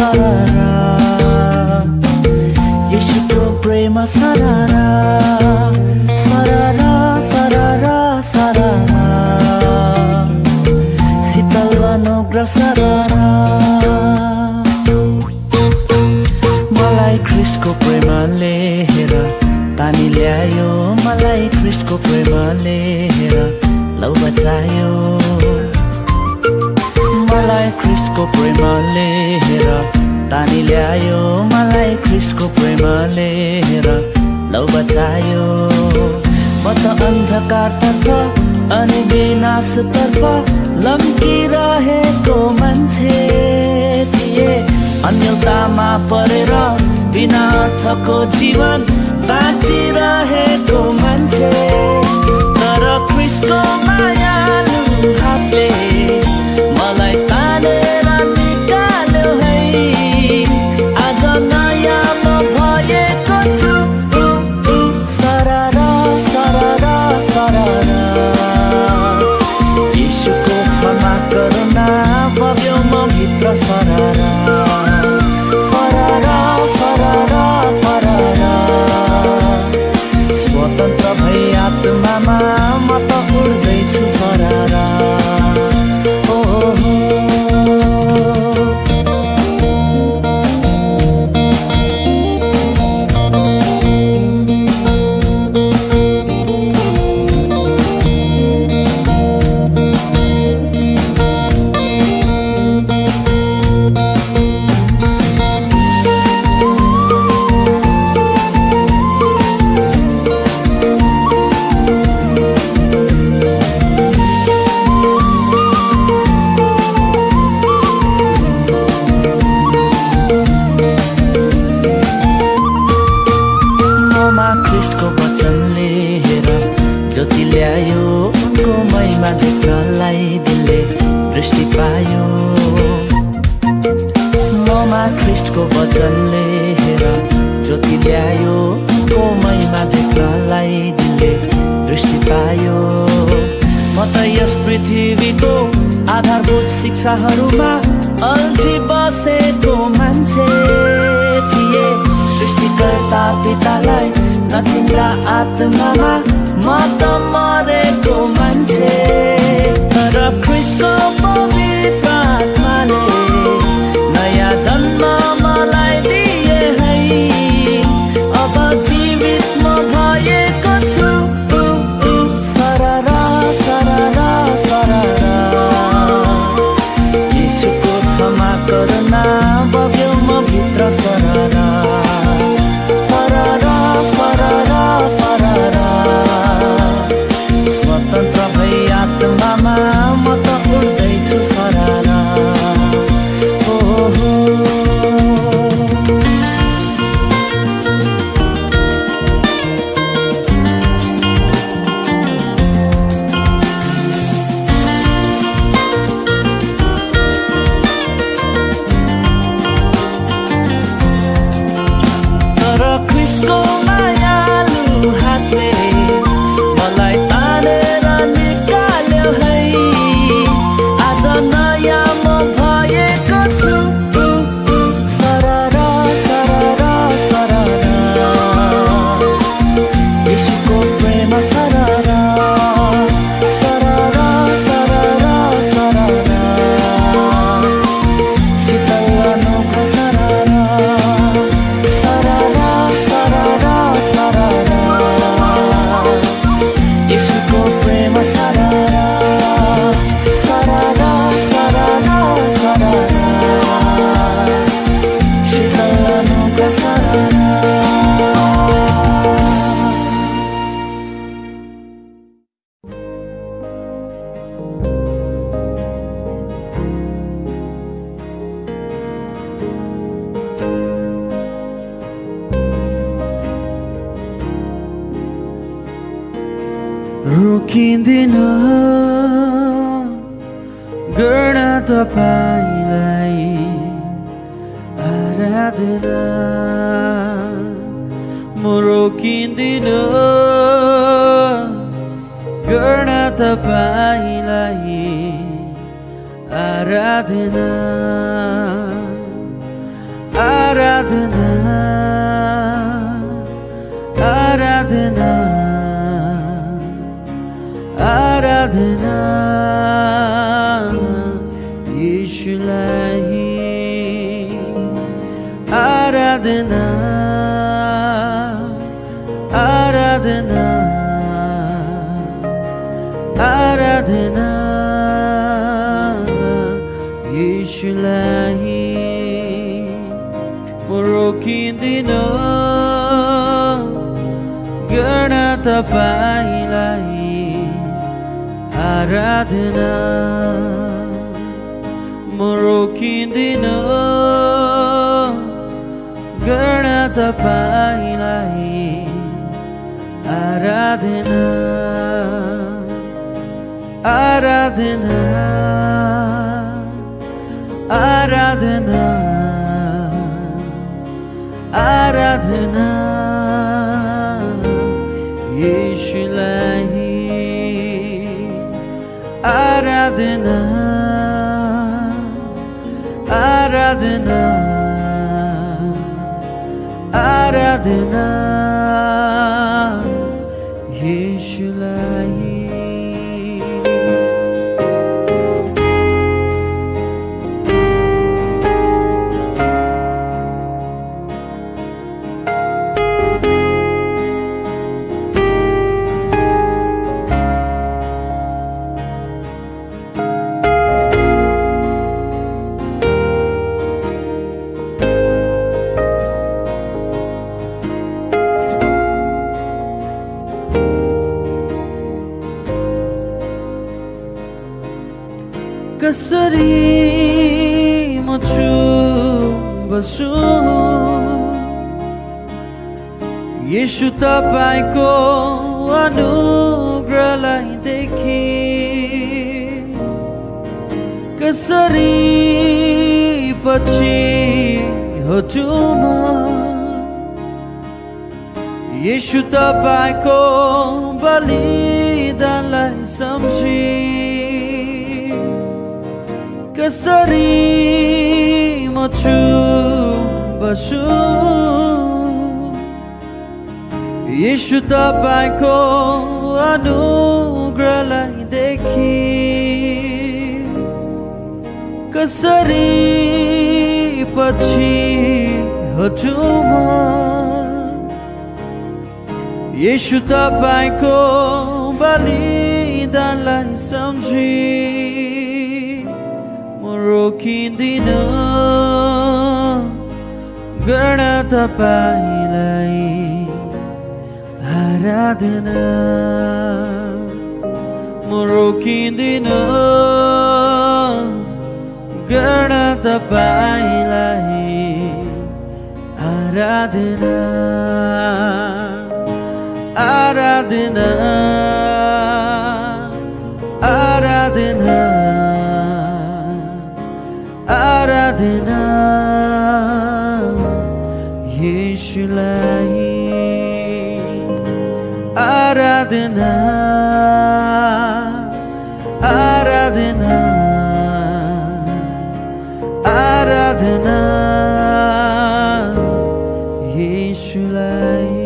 सररा येशूको प्रेम सररा सररा सररा सररा शीतल अनुग्रह सररा मलाई ख्रीष्टको प्रेमले हेर तानी ल्यायो मलाई ख्रीष्टको प्रेमले हेर लौ बचायो मलाई ख्रीष्टको प्रेमले हेर तानी ल्यायो मलाई ख्रीष्टको प्रेमले हेर लौ बचायो म त अन्धकारतर्फ अनि विनाशतर्फ लम्किरहेको मान्छे थिए अन्यलतामा परेर बिना अर्थको जीवन बाँचिरहेको मान्छे तर ख्रीष्टको मायालु हातले मलाई तानेर निकाल्यो है आज नयाँ म भएको छु सररा सररा सररा येशूको क्षमा करुणा बग्यो म भित्र सररा फररा फररा फररा स्वतन्त्र भई आत्मामा म त उड्दैछु फररा ख्रीष्टको वचनले हेर ज्योति ल्यायो उनको महिमा देख्नलाई दिलले दृष्टि पायो ममा ख्रीष्टको वचनले हेर ज्योति ल्यायो उनको महिमा देख्नलाई दिलले दृष्टि पायो म त यस पृथ्वीको आधारभूत शिक्षाहरूमा अल्झी बसेको मान्छे थिए सृष्टिकर्ता पितालाई नचिन्दा आत्मामा म त मरेको मान्छे तर ख्रीष्टको पवित्र आत्माले नयाँ जन्म मलाई दिए है अब जीवित म भएको छु सररा सररा सररा येशूको क्षमा करुणा बग्यो म भित्र सररा फररा फररा फररा स्वतन्त्र भई आत्मामा म त उड्दैछु फररा ख्रीष्टको मायालु हातले मलाई तानेर निकाल्यो है आज नयाँ म भएको छु सररा सररा सररा येशूको प्रेम सररा सररा सररा सररा शीतल अनुग्रह सररा सररा सररा सररा येशूको प्रेम सररा सररा सररा सररा शीतल अनुग्रह सररा रोकिँदैन गर्न तपाईलाई आराधना म रोकिँदिन गर्न तपाईलाई आराधना आराधना आराधना आराधना यीशुलाई आराधना आराधना आराधना यीशुलाई म रोकिँदिनँ गर्न तपाईलाई आराधना म रोकिँदिनँ गर्न तपाईलाई आराधना आराधना आराधना आराधना यीशुलाई आराधना आराधना आराधना यीशुलाई कसरी म बस्छु येशू तपाईको अनुग्रहलाई देखी कसरी पछि हटु म येशू तपाईको बलिदानलाई सम्झी कसरी म बस्छु येशू तपाईको अनुग्रहलाई देखी कसरी पछि हटु म येशू तपाईको बलिदानलाई सम्झी रोकिँदिनँ गर्न तपाईलाई आराधना म रोकिँदिनँ गर्न तपाईलाई आराधना आराधना आराधना आराधना यीशुलाई आराधना आराधना आराधना यीशुलाई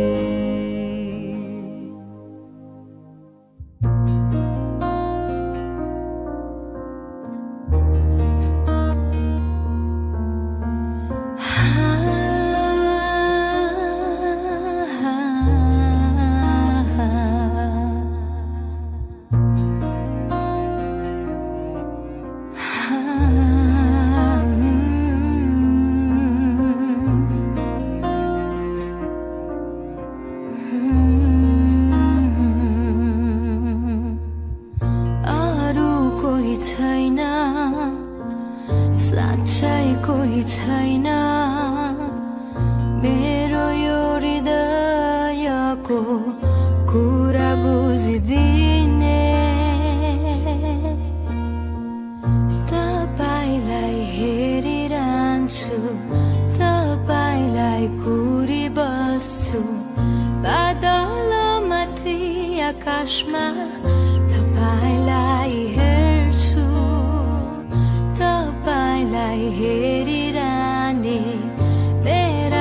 आकाशमा तपाईलाई हेर्छु तपाईलाई हेरिरहने मेरा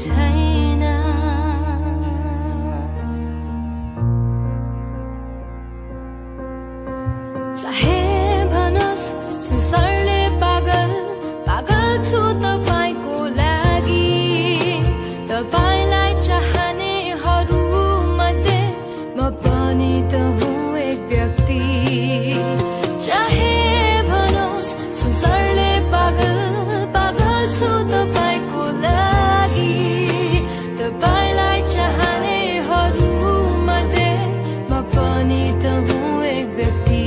छैन चाहे भनोस् संसारले पागल पागल छु तपाईको लागि तपाईलाई चाहनेहरू मध्ये म पनि त हुँ एक व्यक्ति चाहे भनोस् संसारले पागल पागल छु तपाईको लागि तपाईलाई चाहनेहरू मध्ये म पनि त हुँ एक व्यक्ति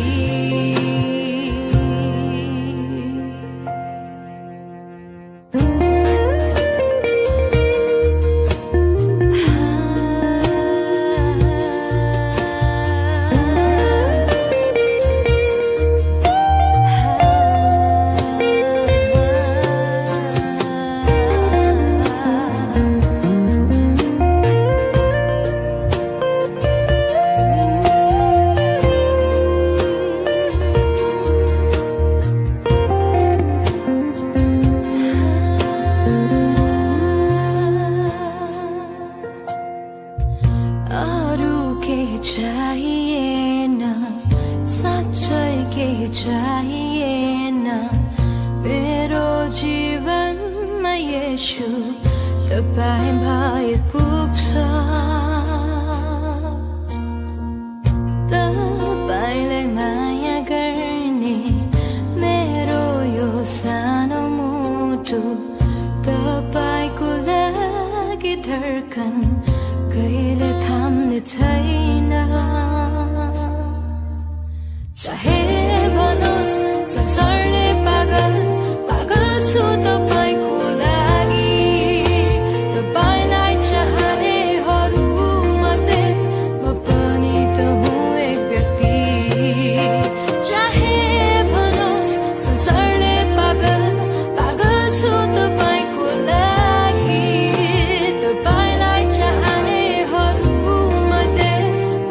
अरू केही चाहिएन साँच्चै केही चाहिएन मेरो जीवनमा येशू तपाईँ भए पुग्छ तपाईलाई माया गर्ने मेरो यो सानो मुटु तपाईको लागि धड्कन कहिले थाम्ने छैन चाहे भनोस् संसारले पागल पागल छु तपाईको लागि तपाईलाई चाहनेहरू मध्ये म पनि त हुँ एक व्यक्ति चाहे भनोस् संसारले पागल पागल छु तपाईको लागि तपाईलाई चाहनेहरू मध्ये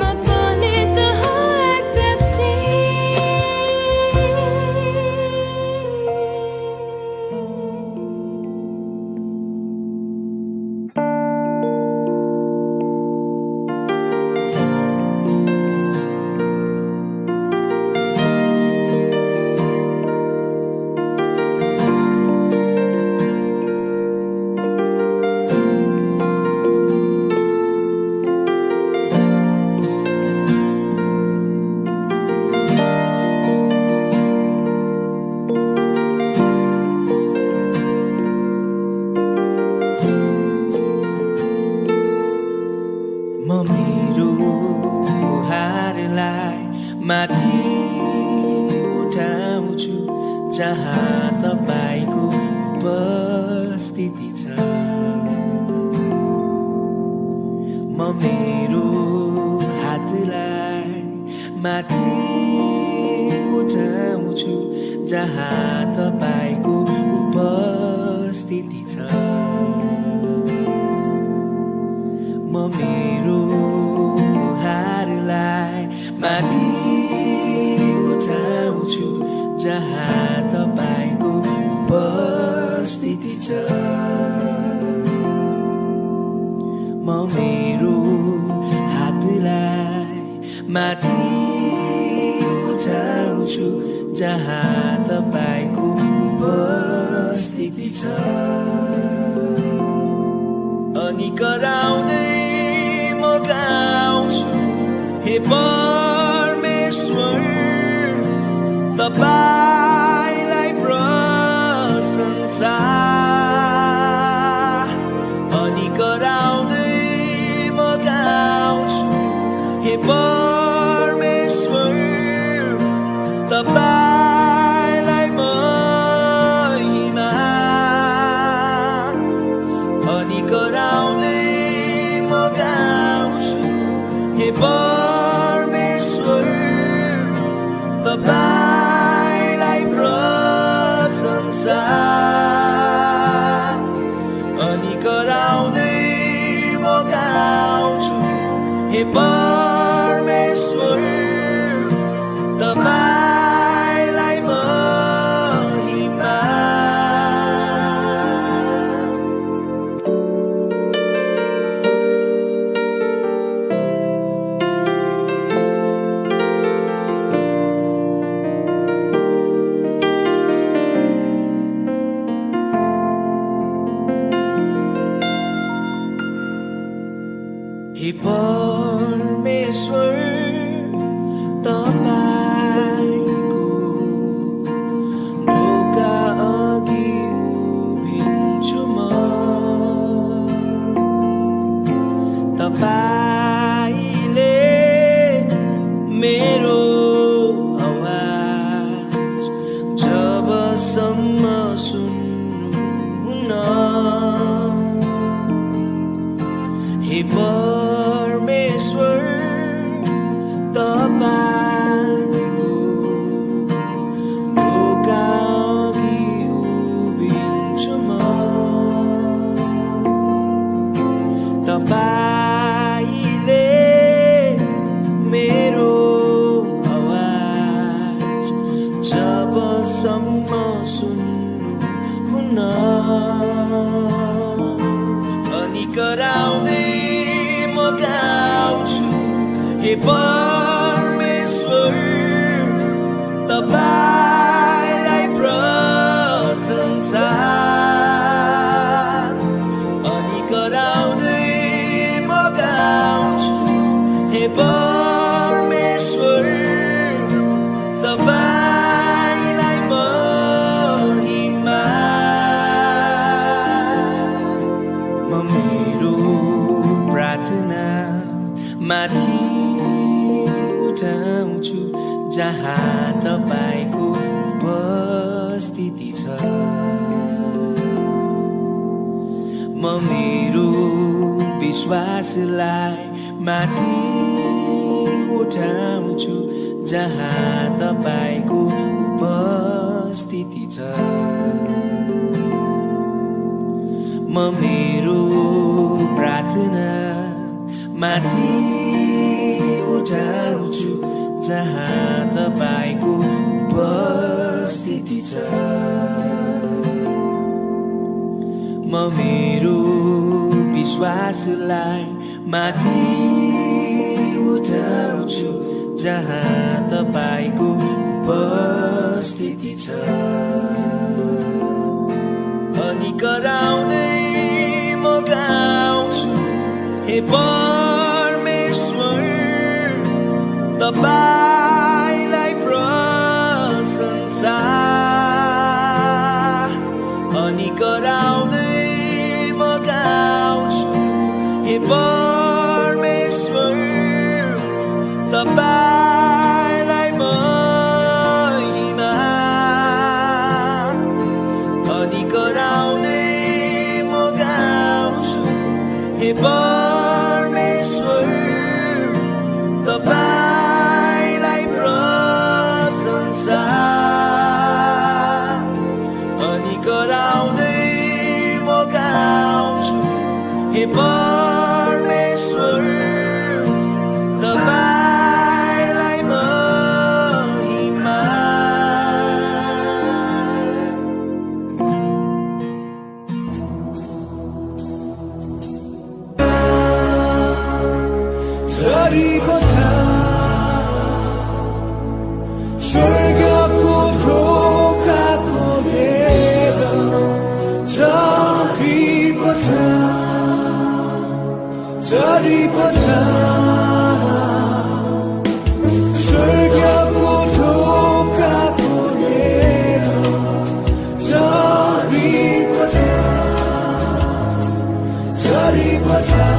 म पनि त हुँ एक व्यक्ति म मेरो मुहारलाई माथि उठाउँछु जहाँ तपाईको उपस्थिति छ म मेरो हातलाई माथि उठाउँछु जहाँ तपाईको उपस्थिति छ म मेरो मुहारलाई माथि उठाउँछु जहाँ तपाईको उपस्थिति छ म मेरो हातलाई माथि उठाउँछु जहाँ तपाईको उपस्थिति छ अनि कराउँदै म गाउँछु हे परमेश्वर तपाईलाई प्रशंसा अनि कराउँदै म गाउँछु हे परमेश्वर तपाईलाई महिमा अनि कराउँदै म गाउँछु हे परमेश्वर तपाईलाई प्रशंसा अनि कराउँदै म गाउँछु हे परमेश्वर तपाईलाई महिमा हे परमेश्वर तपाईको ढोका अघि उभिन्छु म तपाईले मेरो आवाज जबसम्म सुन्नुहुन्न हे परमेश्वर तपाईको ढोका अघि उभिन्छु म तपाईले मेरो आवाज जबसम्म सुन्नुहुन्न अनि कराउँदै म गाउँछु हे परमेश्वर तपाईलाई प्रशंसा अनि कराउँदै म गाउँछु हे परमेश्वर तपाईलाई महिमा म मेरो प्रार्थना माथि उठाउँछु जहाँ तपाईको उपस्थिति छ म मेरो विश्वासलाई माथि उठाउँछु जहाँ तपाईको उपस्थिति छ म मेरो प्रार्थना माथि उठाउँछु जहाँ तपाईको उपस्थिति छ म मेरो विश्वासलाई माथि उठाउँछु जहाँ तपाईको उपस्थिति छ अनि कराउँदै म गाउँछु हे परमेश्वर तपाईलाई प्रशंसा अनि कराउँदै म गाउँछु हे परमेश्वर तपाईलाई महिमा अनि कराउँदै म गाउँछु हे परमेश्वर तपाईलाई प्रशंसा अनि कराउँदै म गाउँछु हे परमेश्वर तपाईलाई महिमा स्वर्गको ढोका खोलेर झरिपठा स्वर्गको ढोका खोलेर झरिपठा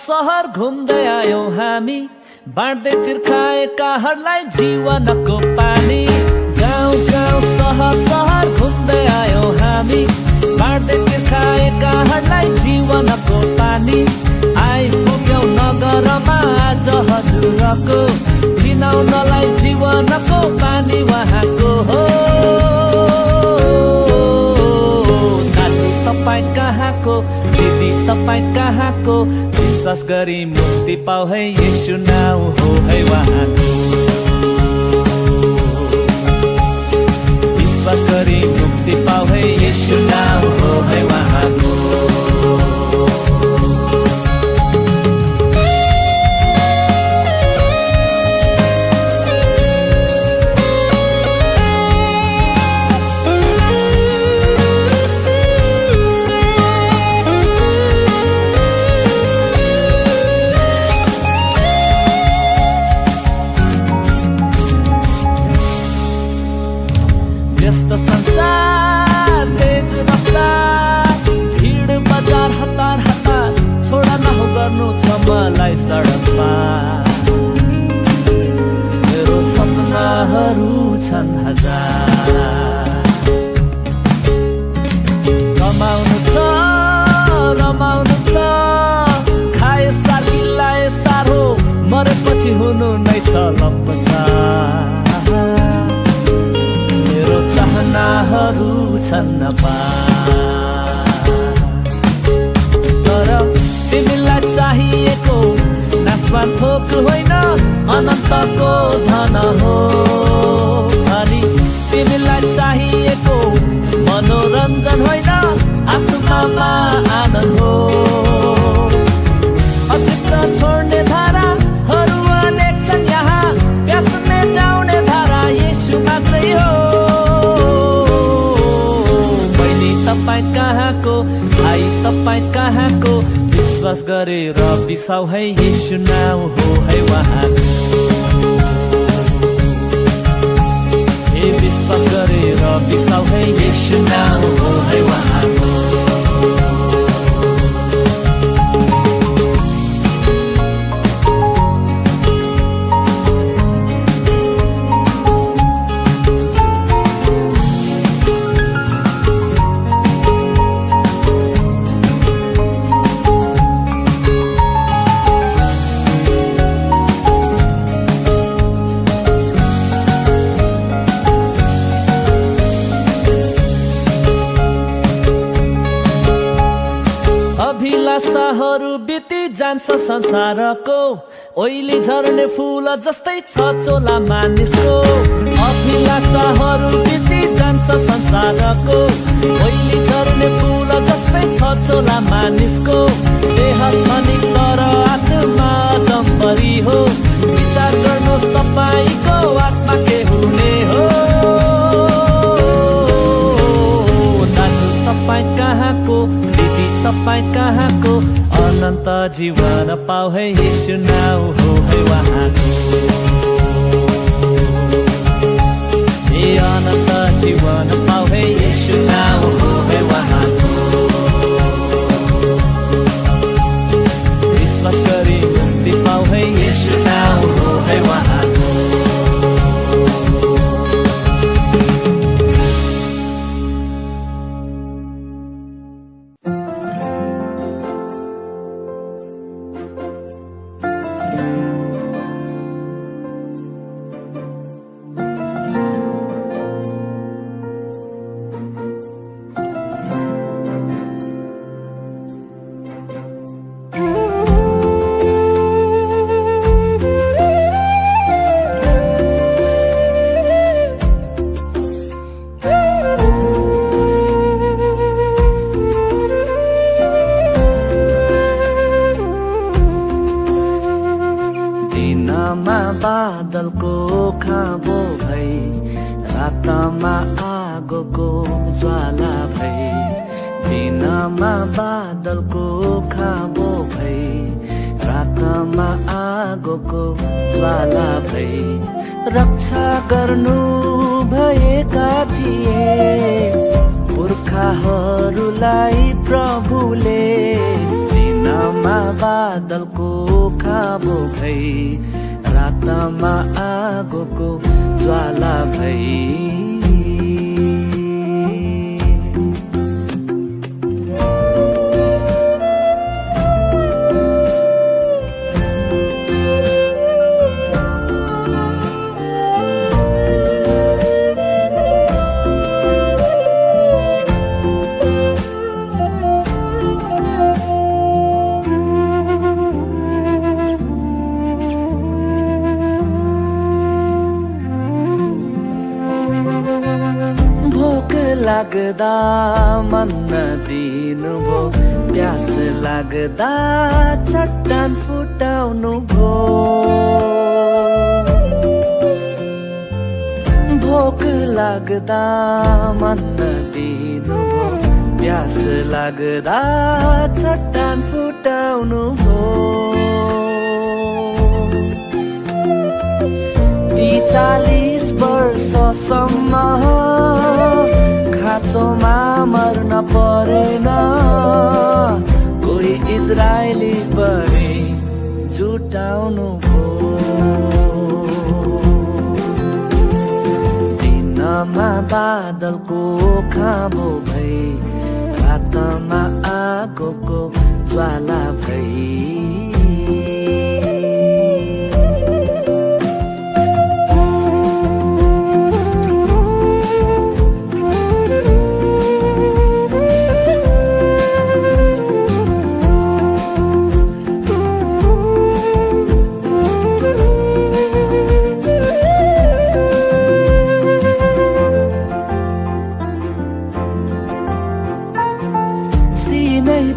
सहर घुम्दै आयौं हामी, बाँड्दै तिर्खाएकाहरूलाई जीवनको पानी। गाउँ गाउँ सहर घुम्दै आयौं हामी, बाँड्दै तिर्खाएकाहरूलाई जीवनको पानी। आइपुग्यौं नगरमा आज हजुरको, पिनाउनलाई जीवनको पानी उहाँको हो। दाजु तपाईँ कहाँको, दिदी तपाईँ कहाँको, विश्वास गरी मुक्ति पाऊ है येशू नाउँ हो है उहाँको। विश्वास गरी मुक्ति पाऊ है येशू नाउँ हो है उहाँको। व्यस्त संसार तेज रफ्तार, भीड साक्षी हुनु नै छ लम्पसार मेरो चाहनाहरू छन् तर तिमीलाई चाहिएको नासमा थोक होइन अनन्तको धन हो अनि तिमीलाई चाहिएको मनोरञ्जन होइन आत्मामा आनन्द हो अतृप्त छोड्ने धाराहरू अनेक छन् यहाँ प्यास मेटाउने धारा येशू मात्रै हो मैले तपाईँ कहाँको भाइ तपाईँ कहाँको विश्वास गरेर बिसाउ है येशू नाउँ हो है उहाँको हे विश्वास गरेर बिसाउ है येशू नाउँ हो है उहाँको अभिलाषाहरू बिति जान्छ संसारको ओइली झर्ने फूल जस्तै छ चोला मानिसको अभिलाषाहरू बिति जान्छ संसारको ओइली झर्ने फूल जस्तै छ चोला मानिसको देह क्षणिक तर आत्मा जम्परी हो विचार गर्नुहोस् तपाईँको आत्मा के हुने हो दाजु तपाईँ कहाँको तपाईँ कहाँको अनन्त जीवन पाउ है येशू नाउँ हो है उहाँको ए अनन्त जीवन पाउ है येशू नाउँ हो है उहाँको विश्वास गरी मुक्ति पाउ है येशू नाउँ हो है उहाँको बादलको खाँबो भई रातमा आगोको ज्वाला भई दिनमा बादलको खाँबो भई रातमा आगोको ज्वाला भई रक्षा गर्नु भएका थिए पुर्खाहरूलाई प्रभुले दिनमा बादलको खाँबो भई रातमा आगोको ज्वाला भई लाग्दा मन दिनु भो प्यास लाग्दा चट्टान फुटाउनु भो भोक लाग्दा मन दिनु भो प्यास लाग्दा चट्टान फुटाउनु भो 40 वर्षसम्म खाँचोमा मर्न परेन कोही इजरायली पनि जुटाउनु भो दिनमा बादलको खाँबो भई रातमा आगोको ज्वाला भई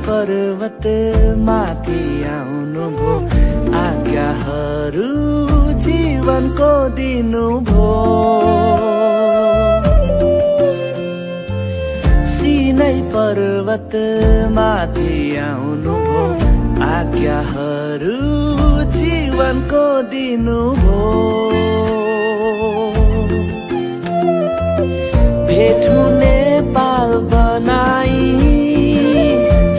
पर्वत माथि आउनुभो आज्ञाहरू जीवनको दिनुभो सिनै पर्वत माथि आउनुभो आज्ञाहरू जीवनको दिनुभो भेट हुने पाल बनाई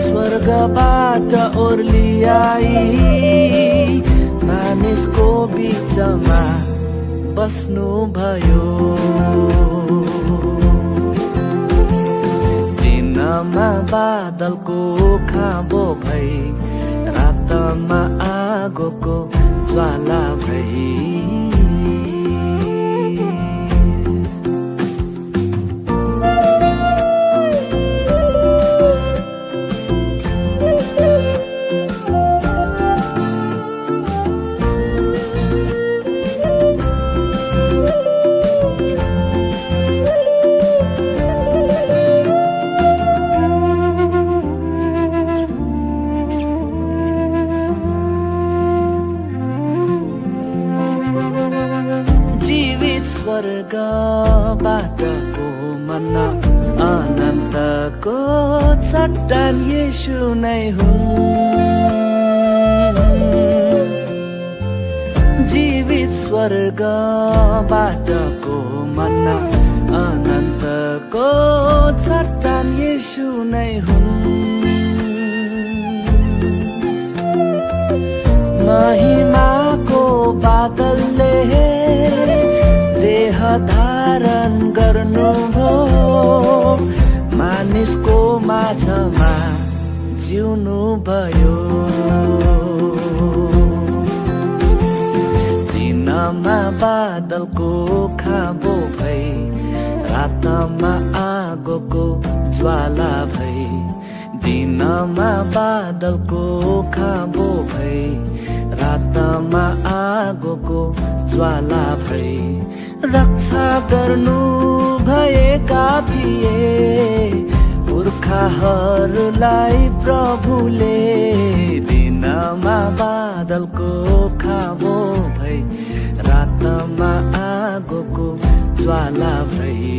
स्वर्गबाट ओर्लियाई मानिसको बीचमा बस्नु भयो दिनमा बादलको खाँबो भई रातमा आगोको ज्वाला भई स्वर्गबाटको मन्ना अनन्तको चट्टान येशू नै हुन् जीवित स्वर्गबाटको मन्ना अनन्तको चट्टान येशू नै हुन् महिमाको बादलले देह धारण गर्नुभयो मानिसको माझमा जिउनु भयो दिनमा बादलको खाँबो भई रातमा आगोको ज्वाला भई दिनमा बादलको खाँबो भई रातमा आगोको ज्वाला भई रक्षा गर्नु भएका थिए पुर्खाहरूलाई प्रभुले दिनमा बादलको खाँबो भई रातमा आगोको ज्वाला भई